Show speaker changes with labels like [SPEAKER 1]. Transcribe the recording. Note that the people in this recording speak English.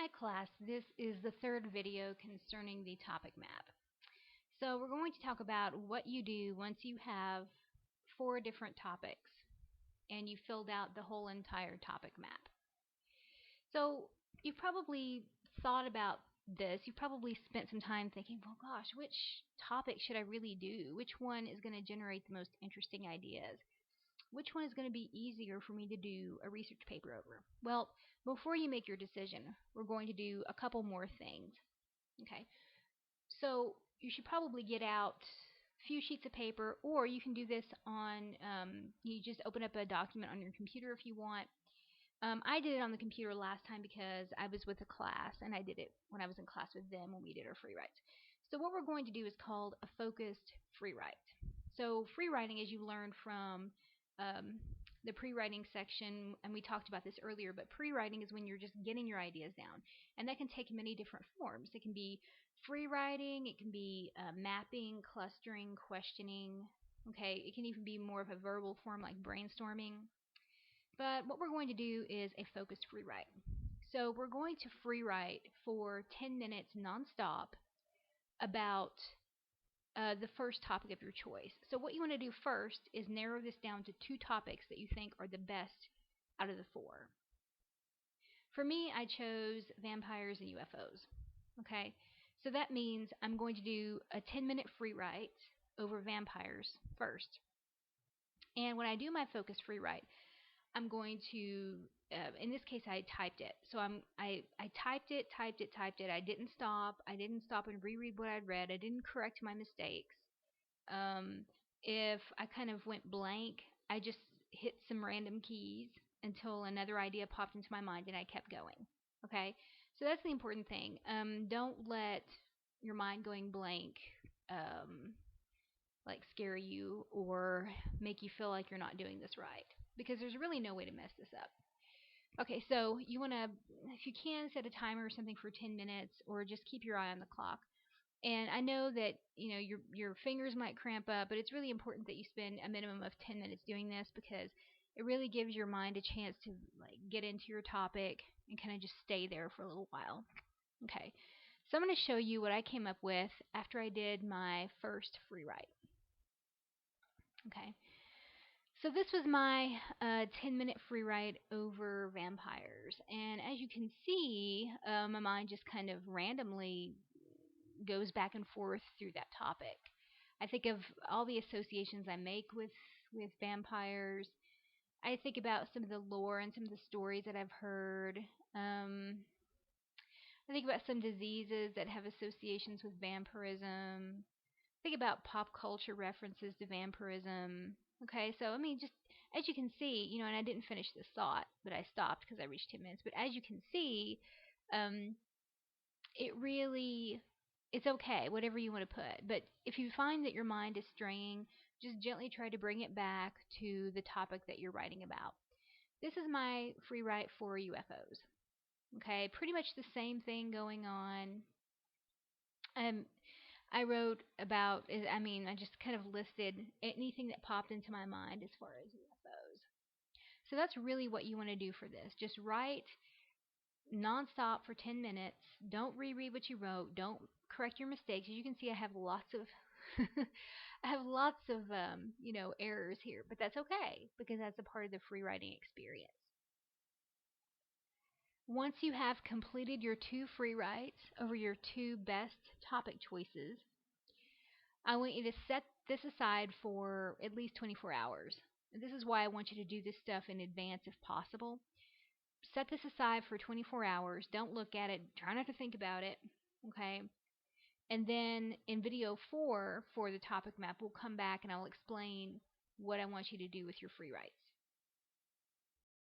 [SPEAKER 1] Hi class, this is the third video concerning the topic map. So we're going to talk about what you do once you have 4 different topics and you filled out the whole entire topic map. So you've probably thought about this. You've probably spent some time thinking, well gosh, which topic should I really do? Which one is going to generate the most interesting ideas? Which one is going to be easier for me to do a research paper over? Well, before you make your decision, we're going to do a couple more things. Okay, so you should probably get out a few sheets of paper, or you can do this on, you just open up a document on your computer if you want. I did it on the computer last time because I was with a class, and I did it when I was in class with them when we did our free writes. So what we're going to do is called a focused free write. So free writing, as you learned from um, the pre-writing section, and we talked about this earlier, but pre-writing is when you're just getting your ideas down, and that can take many different forms. It can be free writing, it can be mapping, clustering, questioning. Okay, it can even be more of a verbal form like brainstorming. But what we're going to do is a focused free write. So we're going to free write for 10 minutes nonstop about the first topic of your choice. So what you want to do first is narrow this down to 2 topics that you think are the best out of the 4. For me, I chose vampires and UFOs. Okay, so that means I'm going to do a 10-minute free write over vampires first. And when I do my focus free write, I'm going to, in this case, I typed it. So I typed it. I didn't stop. I didn't stop and reread what I'd read. I didn't correct my mistakes. Um, if I kind of went blank, I just hit some random keys until another idea popped into my mind and I kept going. Okay? So that's the important thing. Don't let your mind going blank um, like scare you or make you feel like you're not doing this right, because there's really no way to mess this up. Okay, so you want to, if you can, set a timer or something for 10 minutes, or just keep your eye on the clock. And I know that your fingers might cramp up, but it's really important that you spend a minimum of 10 minutes doing this, because it really gives your mind a chance to like get into your topic and kind of just stay there for a little while. Okay, so I'm going to show you what I came up with after I did my first free write. Okay, so this was my 10-minute free write over vampires, and as you can see, my mind just kind of randomly goes back and forth through that topic. I think of all the associations I make with vampires. I think about some of the lore and some of the stories that I've heard. I think about some diseases that have associations with vampirism. Think about pop culture references to vampirism. Okay, so I mean, just as you can see, and I didn't finish this thought, but I stopped because I reached 10 minutes. But as you can see, um, it really, it's okay, whatever you want to put. But if you find that your mind is straying, just gently try to bring it back to the topic that you're writing about. This is my free write for UFOs. Okay, pretty much the same thing going on. Um, I wrote about, I just kind of listed anything that popped into my mind as far as UFOs. So that's really what you want to do for this. Just write nonstop for 10 minutes. Don't reread what you wrote. Don't correct your mistakes. As you can see, I have lots of I have lots of errors here, but that's okay because that's a part of the free writing experience. Once you have completed your 2 free writes over your 2 best topic choices, I want you to set this aside for at least 24 hours. And this is why I want you to do this stuff in advance if possible. Set this aside for 24 hours. Don't look at it. Try not to think about it. Okay? And then in video 4 for the topic map, we'll come back and I'll explain what I want you to do with your free writes.